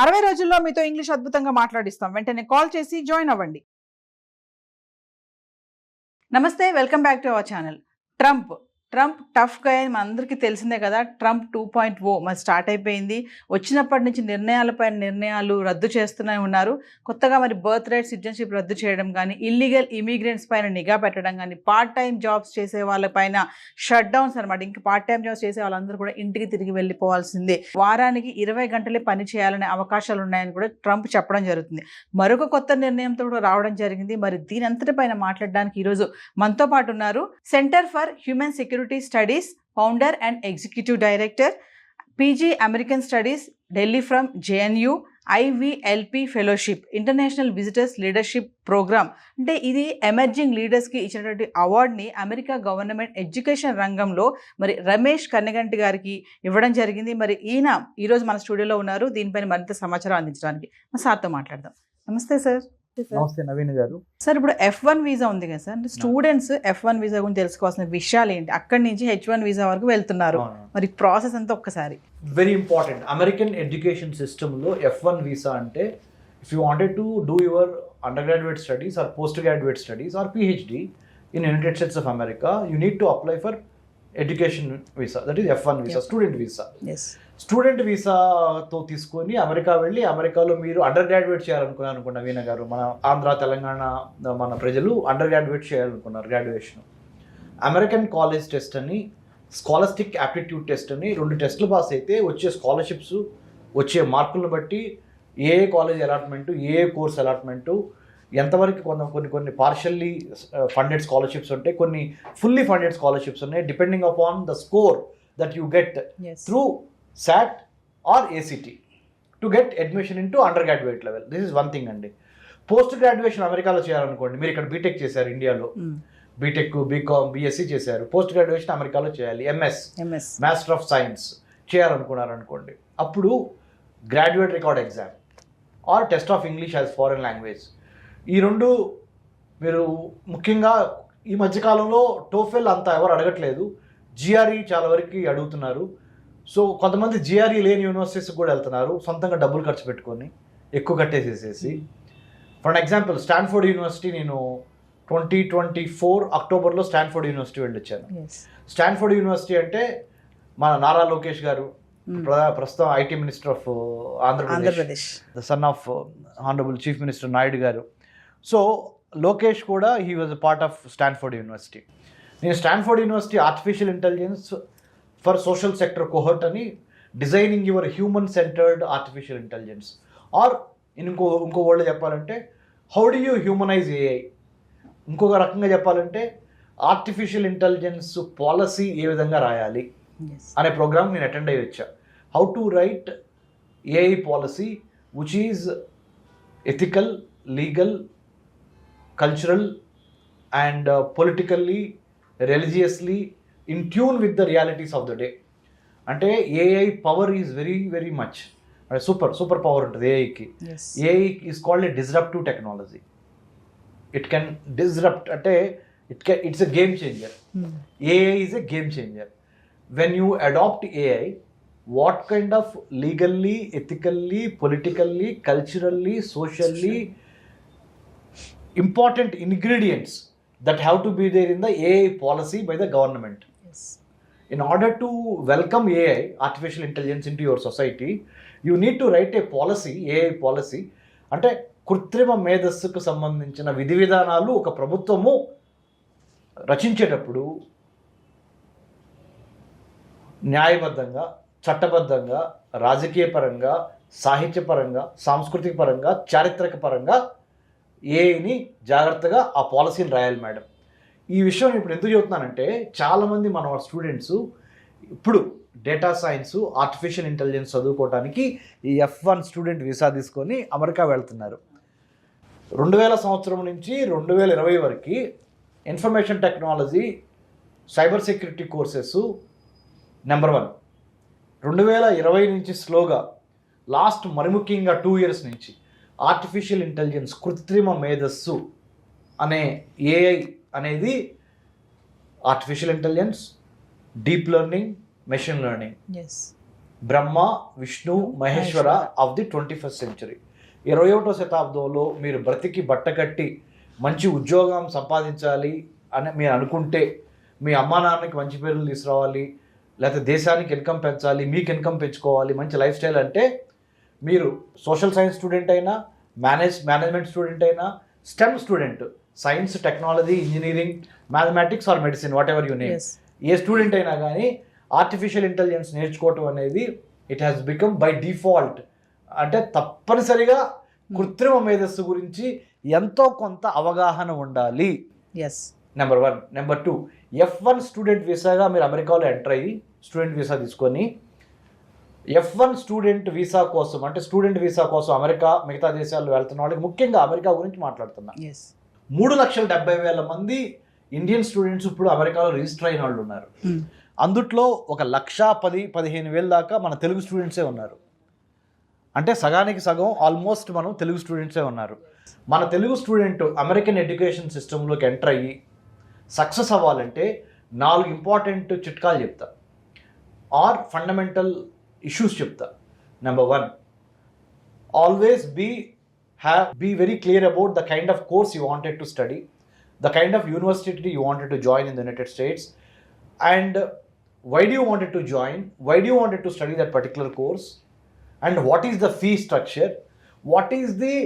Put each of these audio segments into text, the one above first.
60 రోజుల్లో మీతో ఇంగ్లీష్ అద్భుతంగా మాట్లాడిస్తాం. వెంటనే కాల్ చేసి జాయిన్ అవ్వండి. నమస్తే, welcome back to our channel. Trump tough గా మనందరికీ తెలిసిందే కదా. ట్రంప్ 2.0 మరి స్టార్ట్ అయిపోయింది. వచ్చినప్పటి నుంచి నిర్ణయాలపైన నిర్ణయాలు రద్దు చేస్తూనే ఉన్నారు. కొత్తగా మరి బర్త్ రైట్ సిటిజన్షిప్ రద్దు చేయడం కానీ, ఇల్లీగల్ ఇమిగ్రెంట్స్ పైన నిఘా పెట్టడం కానీ, పార్ట్ టైం జాబ్స్ చేసే వాళ్ళపైన షట్ డౌన్స్ అనమాట. ఇంకా పార్ట్ టైం జాబ్స్ చేసే వాళ్ళందరూ కూడా ఇంటికి తిరిగి వెళ్ళిపోవాల్సిందే. వారానికి 20 గంటలే పని చేయాలనే అవకాశాలు ఉన్నాయని కూడా ట్రంప్ చెప్పడం జరుగుతుంది. మరొక కొత్త నిర్ణయంతో కూడా రావడం జరిగింది. మరి దీని అంతటిపైన మాట్లాడడానికి ఈరోజు మనతో పాటు ఉన్నారు centre for human security studies founder and executive director, PG American studies, Delhi from JNU, IVLP fellowship, international visitors leadership programme. అంటే ఇది ఎమర్జింగ్ లీడర్స్కి ఇచ్చినటువంటి అవార్డుని అమెరికా గవర్నమెంట్ ఎడ్యుకేషన్ రంగంలో మరి రమేష్ కన్నగంటి గారికి ఇవ్వడం జరిగింది. మరి ఈయన ఈరోజు మన స్టూడియోలో ఉన్నారు. దీనిపైన మరింత సమాచారం అందించడానికి మా సార్తో మాట్లాడదాం. నమస్తే సార్. నమస్తే నవీన్ గారు. సార్, ఇప్పుడు F1 వీసా ఉంది కదా సార్, అంటే స్టూడెంట్స్ F1 వీసా గురించి తెలుసుకోవాల్సిన విషయాలు ఏంటి? అక్కడి నుంచి H1 వీసా వరకు వెళ్తున్నారు, మరి ప్రాసెస్ అంతా ఒక్కసారి. Very important. అమెరికన్ ఎడ్యుకేషన్ సిస్టంలో F1 వీసా అంటే if you wanted to do your undergraduate studies or postgraduate studies ఆర్ PhD in United States of America, you need to apply for education visa, that is F1 visa, student visa. Student వీసాతో తీసుకొని America వెళ్ళి అమెరికాలో మీరు under graduate చేయాలనుకున్నారు అనుకున్నా వీణ గారు. మన ఆంధ్ర తెలంగాణ మన ప్రజలు అండర్ గ్రాడ్యుయేట్ చేయాలనుకున్నారు గ్రాడ్యుయేషన్. అమెరికన్ కాలేజ్ టెస్ట్ అని, స్కాలస్టిక్ యాప్టిట్యూడ్ టెస్ట్ అని 2 టెస్టులు పాస్ అయితే వచ్చే స్కాలర్షిప్స్, వచ్చే మార్కులను బట్టి ఏ కాలేజ్ అలాట్మెంటు, ఏ కోర్స్ అలాట్మెంటు, ఎంతవరకు కొన్ని పార్షల్లీ ఫండెడ్ స్కాలర్షిప్స్ ఉంటాయి, కొన్ని ఫుల్లీ ఫండెడ్ స్కాలర్షిప్స్ ఉన్నాయి, depending upon the score that you get through SAT or ACT to get admission into undergraduate level. This is one thing అండి. Post graduation అమెరికాలో చేయాలనుకోండి, మీరు ఇక్కడ బీటెక్ చేశారు, ఇండియాలో బీటెక్, బీకామ్, BSc చేశారు, పోస్ట్ గ్రాడ్యుయేషన్ అమెరికాలో చేయాలి, MS మాస్టర్ ఆఫ్ సైన్స్ చేయాలనుకున్నారు అనుకోండి, అప్పుడు graduate record exam or test of English as foreign language, ఈ 2 మీరు ముఖ్యంగా ఈ మధ్యకాలంలో టోఫెల్ అంతా ఎవరు అడగట్లేదు, GRE చాలా వరకు అడుగుతున్నారు. సో కొంతమంది GRE లేని యూనివర్సిటీస్కి కూడా వెళ్తున్నారు, సొంతంగా డబ్బులు ఖర్చు పెట్టుకొని ఎక్కువ కట్టేసేసేసి. ఫర్ ఎగ్జాంపుల్ స్టాన్ఫోర్డ్ యూనివర్సిటీ, నేను 2024 అక్టోబర్లో స్టాన్ఫోర్డ్ యూనివర్సిటీ వెళ్ళొచ్చాను. స్టాన్ఫోర్డ్ యూనివర్సిటీ అంటే మన నారా లోకేష్ గారు, ప్రస్తుతం IT minister of Andhra Pradesh, the son of honourable chief minister Naidu garu. So Lokesh కూడా he was a part of Stanford university. నేను Stanford university artificial intelligence for social sector cohort అని, designing your human centred artificial intelligence, or ఇంకో వర్డ్లో చెప్పాలంటే how do you humanise AI, ఇంకొక రకంగా చెప్పాలంటే artificial intelligence policy ఏ విధంగా రాయాలి అనే ప్రోగ్రామ్ నేను అటెండ్ అయ్యి వచ్చా. How to right AI policy which is ethical, legal, cultural and politically, religiously in tune with the realities of the day. అంటే AI power is very very much super power ఉంటుంది AIకి. AI is called a disruptive technology. It can disrupt, అంటే it's a game changer. AI is a game changer. When you adopt AI, what kind of legally, ethically, politically, culturally, socially important ingredients that have to be there in the AI policy by the government. In order to welcome AI, artificial intelligence, into your society, you need to write a policy, AI policy. అంటే కృత్రిమ మేధస్సుకు సంబంధించిన విధి విధానాలు ఒక ప్రభుత్వము రచించేటప్పుడు న్యాయబద్ధంగా, చట్టబద్ధంగా, రాజకీయపరంగా, సాహిత్యపరంగా, సాంస్కృతిక పరంగా, చారిత్రక పరంగా ఏఐని జాగ్రత్తగా ఆ పాలసీని రాయాలి మేడం. ఈ విషయం ఇప్పుడు ఎందుకు చెబుతున్నానంటే, చాలామంది మన స్టూడెంట్స్ ఇప్పుడు డేటా సైన్స్, ఆర్టిఫిషియల్ ఇంటెలిజెన్స్ చదువుకోవడానికి ఈ F1 స్టూడెంట్ వీసా తీసుకొని అమెరికా వెళ్తున్నారు. 2000 సంవత్సరం నుంచి 2020 వరకు information technology, cyber security courses number 1. 2020 నుంచి స్లోగా లాస్ట్ మరి ముఖ్యంగా 2 years నుంచి ఆర్టిఫిషియల్ ఇంటెలిజెన్స్, కృత్రిమ మేధస్సు అనే AI అనేది artificial intelligence, deep learning, machine learning, Brahma Vishnu Maheshwara of the 21st century. 21వ శతాబ్దంలో మీరు బ్రతికి బట్టకట్టి మంచి ఉద్యోగం సంపాదించాలి అని మీరు అనుకుంటే, మీ అమ్మా నాన్నకి మంచి పేర్లు తీసుకురావాలి, లేకపోతే దేశానికి ఇన్కమ్ పెంచాలి, మీకు ఇన్కమ్ పెంచుకోవాలి, మంచి లైఫ్ స్టైల్ అంటే మీరు సోషల్ సైన్స్ స్టూడెంట్ అయినా, మేనేజ్మెంట్ స్టూడెంట్ అయినా, stem student, science, technology, engineering, mathematics are medicine, what ever you name, A student అయినా కానీ ఆర్టిఫిషియల్ ఇంటెలిజెన్స్ నేర్చుకోవటం అనేది it has become by default. అంటే తప్పనిసరిగా కృత్రిమ మేధస్సు గురించి ఎంతో కొంత అవగాహన ఉండాలి. నెంబర్ 1. నెంబర్ 2, F1 స్టూడెంట్ వీసాగా మీరు అమెరికాలో ఎంటర్ అయ్యి స్టూడెంట్ వీసా తీసుకొని F1 స్టూడెంట్ వీసా కోసం, అంటే స్టూడెంట్ వీసా కోసం అమెరికా మిగతా దేశాల్లో వెళ్తున్న వాళ్ళకి, ముఖ్యంగా అమెరికా గురించి మాట్లాడుతున్నా, 3,70,000 మంది ఇండియన్ స్టూడెంట్స్ ఇప్పుడు అమెరికాలో రిజిస్టర్ అయిన వాళ్ళు ఉన్నారు. అందుట్లో 1,10,000-15,000 దాకా మన తెలుగు స్టూడెంట్సే ఉన్నారు. అంటే సగానికి సగం ఆల్మోస్ట్ మనం తెలుగు స్టూడెంట్సే ఉన్నారు. మన తెలుగు స్టూడెంట్ అమెరికన్ ఎడ్యుకేషన్ సిస్టంలోకి ఎంటర్ అయ్యి సక్సెస్ అవ్వాలంటే 4 ఇంపార్టెంట్ చిట్కాలు చెప్తా, ఆర్ ఫండమెంటల్ ఇష్యూస్ చెప్తా. Number 1, always be very clear about the kind of course you wanted to study, the kind of university you wanted to join in the United States, and why do you wanted to join, why do you wanted to study that particular course, and what is the fee structure, what is the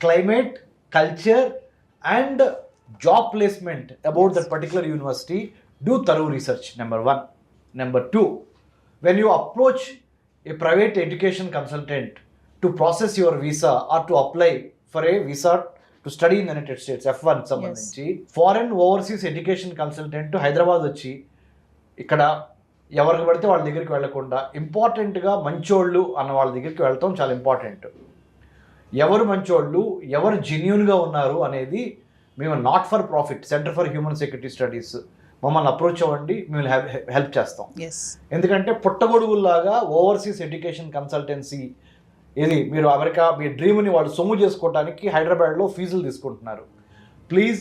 climate, culture and job placement about that particular university. Do thorough research, number 1. Number 2, when you approach a private education consultant to process your visa or to apply for a visa to study in the United States, F1 సంబంధించి foreign overseas education consultant Hyderabad వచ్చి ఇక్కడ ఎవరికి పడితే వాళ్ళ దగ్గరికి వెళ్లకుండా ఇంపార్టెంట్గా మంచోళ్ళు అన్న వాళ్ళ దగ్గరికి వెళ్ళటం చాలా ఇంపార్టెంట్. ఎవరు మంచోళ్ళు, ఎవరు జెన్యూన్గా ఉన్నారు అనేది మేము not for profit centre for human security studies మమ్మల్ని అప్రోచ్ అవ్వండి, మేము హెల్ప్ చేస్తాం. ఎందుకంటే పుట్టగొడుగుల్లాగా ఓవర్సీస్ ఎడ్యుకేషన్ కన్సల్టెన్సీ ఇది మీరు అమెరికా మీ డ్రీమ్ని వాళ్ళు సొమ్ము చేసుకోవడానికి హైదరాబాద్లో ఫీజులు తీసుకుంటున్నారు. Please,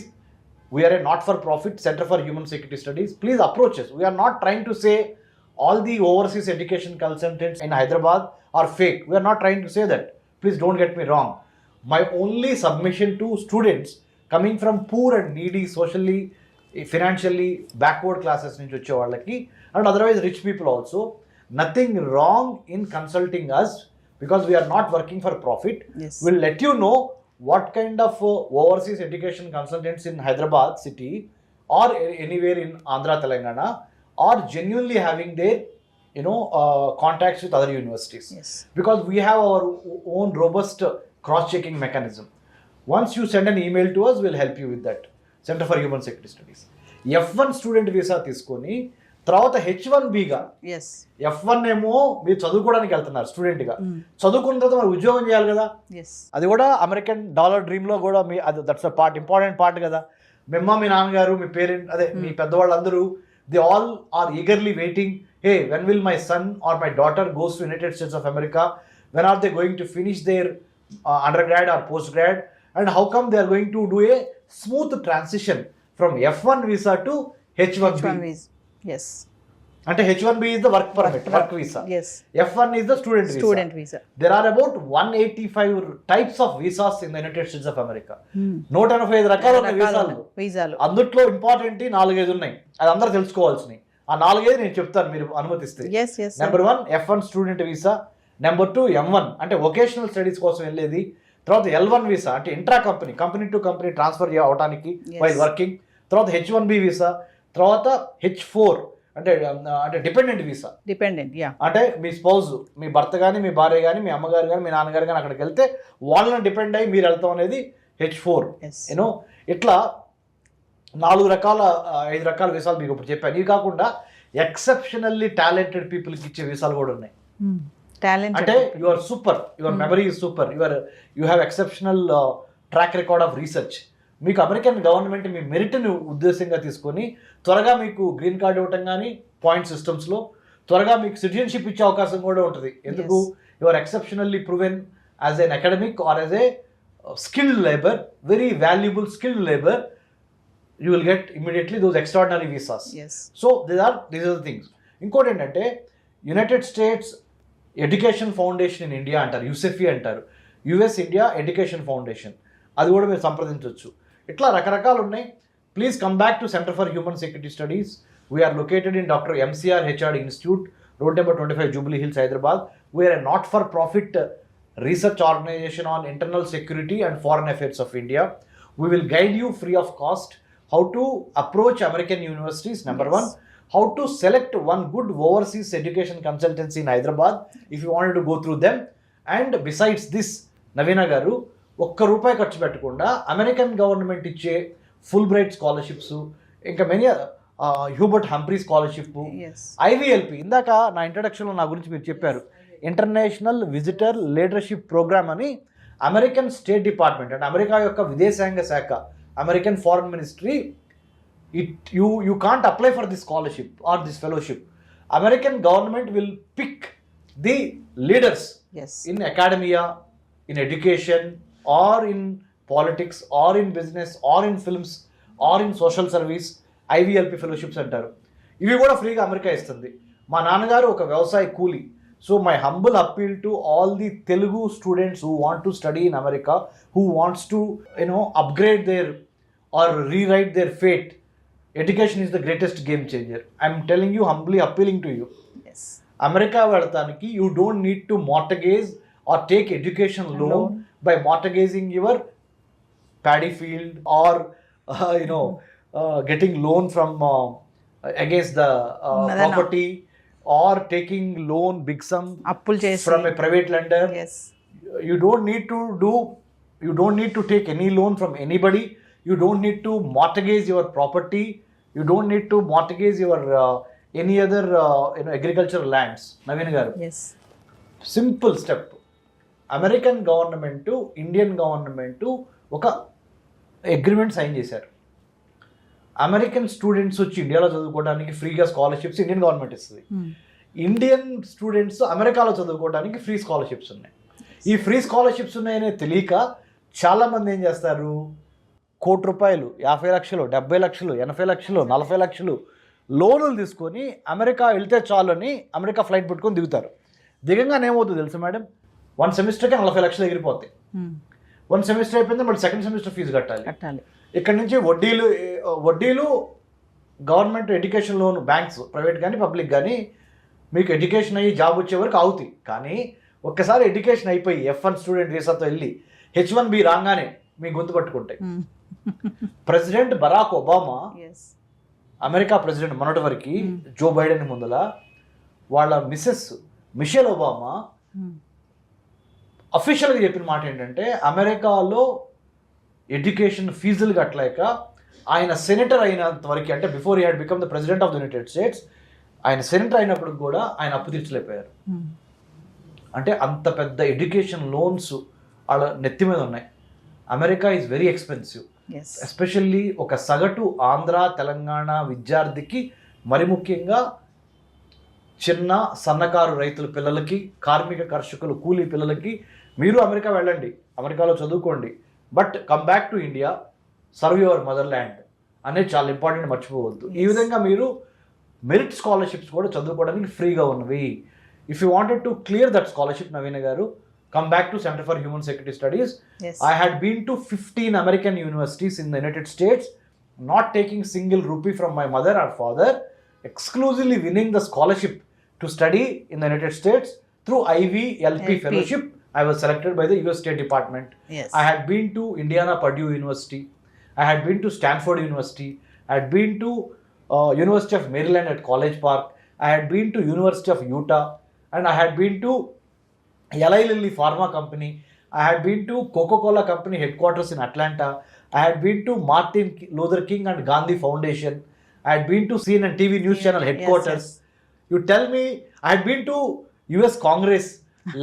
we are a not for profit centre for human security studies, please approach us. We are not trying to say all the overseas education consultants in Hyderabad are fake. We are not trying to say that. Please don't get me wrong. My only submission to students coming from poor and needy, socially, financially backward classes నుంచి వచ్చే వాళ్ళకి, and otherwise rich people also, nothing wrong in consulting us because we are not working for profit. We'll let you know what kind of overseas education consultants in Hyderabad city or anywhere in Andhra, Telangana are genuinely having their contacts with other universities. Because we have our own robust cross-checking mechanism. Once you send an email to us, we'll help you with that. Center for Human Security Studies. F1 student visa తీసుకొని తర్వాత H1Bగా, F1 ఏమో మీరు చదువుకోవడానికి వెళ్తున్నారు స్టూడెంట్గా, చదువుకున్న తర్వాత మరి ఉద్యోగం చేయాలి కదా, అది కూడా అమెరికన్ డాలర్ డ్రీమ్లో కూడా మీ అది that's a part, important part కదా. మీ నాన్నగారు, మీ పేరెంట్, అదే మీ పెద్దవాళ్ళందరూ they all are eagerly waiting, hey, when will my son or my daughter goes to United States of America, when are they going to finish their undergrad or postgrad, and how come they are going to do a smooth transition from F1 visa to H1B. అంటే H1B is the work permit, work visa. F1 is the student visa. There are about 185 types of visas in the United States of America. 185 రకాల వీసాలు, అందుట్లో important 4-5 ఉన్నాయి, అది అందరూ తెలుసుకోవాల్సినవి. ఆ 4-5 నేను చెప్తాను మీరు అనుమతిస్తే. Number 1 F1 student visa, number 2 M1 అంటే వొకేషనల్ స్టడీస్ కోసం వెళ్ళేది, తర్వాత L1 వీసా అంటే intra company to company transfer అవడానికి వైల్ వర్కింగ్, తర్వాత H1B వీసా, తర్వాత H4 అంటే డిపెండెంట్ వీసా. అంటే మీ స్పౌజ్, మీ భర్త కానీ, మీ భార్య కానీ, మీ అమ్మగారు కానీ, మీ నాన్నగారు కానీ అక్కడికి వెళ్తే వాళ్ళని డిపెండ్ అయ్యి మీరు వెళ్తాం అనేది H4. ఇట్లా 5 రకాల వీసాలు మీకు ఇప్పుడు చెప్పాను. ఇవి కాకుండా ఎక్సెప్షనల్లీ టాలెంటెడ్ పీపుల్కి ఇచ్చే వీసాలు కూడా ఉన్నాయి. అంటే you are super, your memory is super, you have exceptional track record of research. మీకు అమెరికన్ గవర్నమెంట్ మీ మెరిట్ని ఉద్దేశంగా తీసుకొని త్వరగా మీకు గ్రీన్ కార్డ్ ఇవ్వటం కానీ పాయింట్ సిస్టమ్స్లో త్వరగా మీకు సిటిజన్షిప్ ఇచ్చే అవకాశం కూడా ఉంటుంది. ఎందుకు? You are exceptionally proven as an academic or as a skilled labor, very valuable skilled labor, you will get immediately those extraordinary visas. So these are the things. ఇంకోటి ఏంటంటే United states education foundation in India అంటారు, యూసెఫీ అంటారు, US India education foundation, అది కూడా మీరు సంప్రదించవచ్చు. ఇట్లా రకరకాలు ఉన్నాయి. Please come back to centre for human security studies. We are located in doctor MCR HRD institute, road number 25, Jubilee Hills, Hyderabad. We are a not for profit research organization on internal security and foreign affairs of India. We will guide you free of cost how to approach American universities, number one, how to select one good overseas education consultancy in Hyderabad if you wanted to go through them. And besides this, Navina garu, ఒక్క రూపాయి ఖర్చు పెట్టకుండా American government ఇచ్చే full bright scholarships, ఇంకా many Hubert Humphry scholarship, ఐవీఎల్పి, ఇందాక నా ఇంట్రడక్షన్లో నా గురించి మీరు చెప్పారు, ఇంటర్నేషనల్ విజిటర్ లీడర్షిప్ ప్రోగ్రామ్ అని అమెరికన్ స్టేట్ డిపార్ట్మెంట్ అంటే అమెరికా యొక్క విదేశాంగ శాఖ, American foreign ministry, you can't apply for this scholarship or this fellowship. American government will pick the leaders in academia, in education, or in politics, or in business, or in films, or in social service. IVLP fellowships అంటారు. ఇవి కూడా ఫ్రీగా America ఇస్తుంది. మా నాన్నగారు ఒక వ్యవసాయ కూలి. So my humble appeal to all the Telugu students who want to study in America, who wants to, upgrade their or rewrite their fate. Education is the greatest game changer. I'm telling you, humbly appealing to you. Yes. America వెళ్తానికి you don't need to mortgage or take education loan by mortgaging your paddy field or getting loan from against the property. Or taking loan big sum from a private lender. Yes. You don't need to take any loan from anybody. You don't need to mortgage your property. You don't need to mortgage your any other agricultural lands. Naveen garu. Yes. Simple step. American government to Indian government to oka agreement sign చేశారు. American students వచ్చి ఇండియాలో చదువుకోవడానికి ఫ్రీగా scholarships Indian government ఇస్తుంది. Indian students అమెరికాలో చదువుకోవడానికి free scholarships ఉన్నాయి. ఈ ఫ్రీ స్కాలర్షిప్స్ ఉన్నాయనే తెలియక చాలామంది ఏం చేస్తారు, ₹1,00,00,000, 50 లక్షలు, 70 లక్షలు, 80 లక్షలు, 40 లక్షలు లోన్లు తీసుకొని అమెరికా వెళ్తే చాలు అని అమెరికా ఫ్లైట్ పెట్టుకొని దిగుతారు. దిగంగానే ఏమవుతుంది తెలుసు మేడం, 1 సెమిస్టర్కి 40 లక్షలు ఎగిరిపోతాయి. 1 సెమిస్టర్ అయిపోయింది, మళ్ళీ సెకండ్ సెమిస్టర్ ఫీజు కట్టాలి. ఇక్కడ నుంచి వడ్డీలు government education loan, banks private కానీ పబ్లిక్ కానీ మీకు ఎడ్యుకేషన్ అయ్యి జాబ్ వచ్చే వరకు అవుతాయి. కానీ ఒక్కసారి ఎడ్యుకేషన్ అయిపోయి F1 స్టూడెంట్ వీసాతో వెళ్ళి H1B రాగానే మీ గొంతు పట్టుకుంటాయి. President Barack Obama, America president మొన్నటి వరకు జో బైడెన్ ముందల వాళ్ళ మిసెస్ మిషెల్ ఒబామా అఫీషియల్గా చెప్పిన మాట ఏంటంటే, అమెరికాలో ఎడ్యుకేషన్ ఫీజులు కట్టలేక ఆయన సెనేటర్ అయినంత వరకు, అంటే before he had become the president of the United states, ఆయన సెనేటర్ అయినప్పుడు కూడా ఆయన అప్పు తీర్చలేకపోయారు. అంటే అంత పెద్ద ఎడ్యుకేషన్ లోన్స్ వాళ్ళ నెత్తి మీద ఉన్నాయి. America is very expensive. Especially ఒక సగటు ఆంధ్ర తెలంగాణ విద్యార్థికి, మరి ముఖ్యంగా చిన్న సన్నకారు రైతుల పిల్లలకి, కార్మిక కర్షకులు కూలీ పిల్లలకి, మీరు అమెరికా వెళ్ళండి, అమెరికాలో చదువుకోండి, but come back to India, serve your mother land అనేది చాలా ఇంపార్టెంట్, మర్చిపోవద్దు. ఈ విధంగా మీరు మెరిట్ స్కాలర్షిప్స్ కూడా చదువుకోవడానికి ఫ్రీగా ఉన్నవి. If you wanted to clear that scholarship, Naveena garu, come back to Center for Human Security Studies. Yes. I had been to 15 American universities in the United States, not taking single rupee from my mother or father, exclusively winning the scholarship to study in the United States through IVLP fellowship. I was selected by the US State Department. Yes. I had been to Indiana Purdue University. I had been to Stanford University. I had been to University of Maryland at College Park. I had been to University of Utah, and I had been to Eli Lilly Pharma Company. I had been to Coca-Cola Company headquarters in Atlanta. I had been to Martin Luther King and Gandhi Foundation. I had been to CNN TV News Channel headquarters. Yes. You tell me, I had been to US Congress,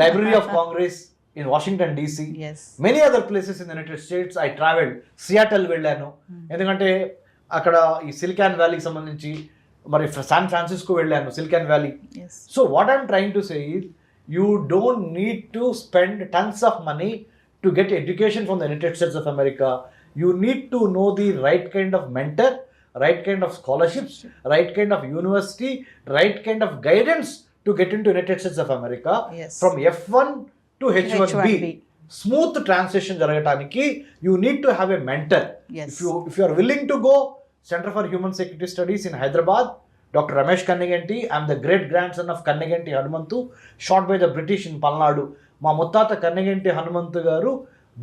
Library of Congress in Washington DC. Yes. Many other places in the United States I traveled. Seattle వెళ్ళాను, ఎందుకంటే అక్కడ ఈ silicon వ్యాలీకి సంబంధించి, మరి San Francisco వెళ్ళాను, silicon valley. So what I'm trying to say is, you don't need to spend tons of money to get education from the United States of America. You need to know the right kind of mentor, right kind of scholarships, right kind of university, right kind of guidance to get into United States of America. Yes. From F1 to H1B. H1B. Smooth transition జరగటానికి you need to have a mentor. Yes. If you are willing to go, Center for Human Security Studies in Hyderabad, Dr. Ramesh Kannigenti. I'm the great grandson of Kannigenti Hanumantu, shot by the British in Palnadu. మా ముత్తాత కన్నెగంటి హనుమంతు గారు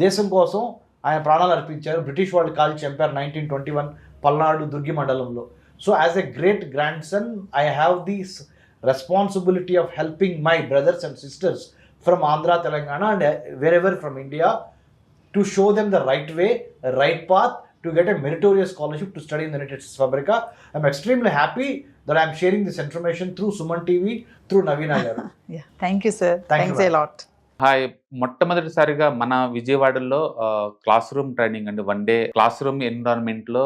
దేశం కోసం ఆయన ప్రాణాలు అర్పించారు. British వాళ్ళు కాల్చి చంపారు 1921 పల్నాడు దుర్గి మండలంలో. So as a great grand son I have this responsibility of helping my brothers and sisters from Andhra, Telangana and wherever from India to show them the right way, right path to get a meritorious scholarship to study in the United States of America. I'm extremely happy that I'm sharing this information through Suman TV, through Navina garu. Yeah, thank you sir. Thank you, Thanks a ma'am. lot. Hi, మొట్టమొదటిసారిగా మన విజయవాడలో classroom training అండి, 1 day classroom ఎన్విరాన్మెంట్లో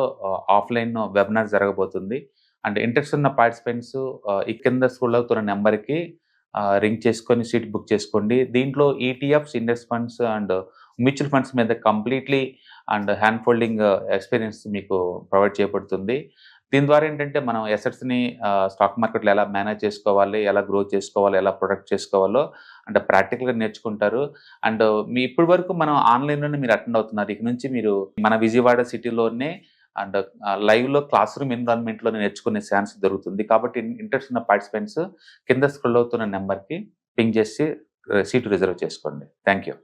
offline webinar జరగబోతుంది. And interest ఉన్న participants ఈ కింద స్కూల్లో అవుతున్న నెంబర్కి రింగ్ చేసుకొని సీట్ బుక్ చేసుకోండి. దీంట్లో ETFs, index funds and mutual funds మీద completely and hand holding experience మీకు ప్రొవైడ్ చేయబడుతుంది. దీని ద్వారా ఏంటంటే మనం ఎసెట్స్ని స్టాక్ మార్కెట్లో ఎలా మేనేజ్ చేసుకోవాలి, ఎలా గ్రో చేసుకోవాలి, ఎలా ప్రొడక్ట్ చేసుకోవాలో అంటే ప్రాక్టికల్గా నేర్చుకుంటారు. అండ్ మీ ఇప్పటి వరకు మనం ఆన్లైన్లోనే మీరు అటెండ్ అవుతున్నారు. ఇక నుంచి మీరు మన విజయవాడ సిటీలోనే అండ్ లైవ్లో క్లాస్ రూమ్ ఎన్విరాన్మెంట్లో నేర్చుకునే ఛాన్స్ దొరుకుతుంది. కాబట్టి ఇంట్రెస్ట్ ఉన్న పార్టిసిపెంట్స్ కింద స్క్రోల్ అవుతున్న నెంబర్కి పింగ్ చేసి సీటు రిజర్వ్ చేసుకోండి. Thank you.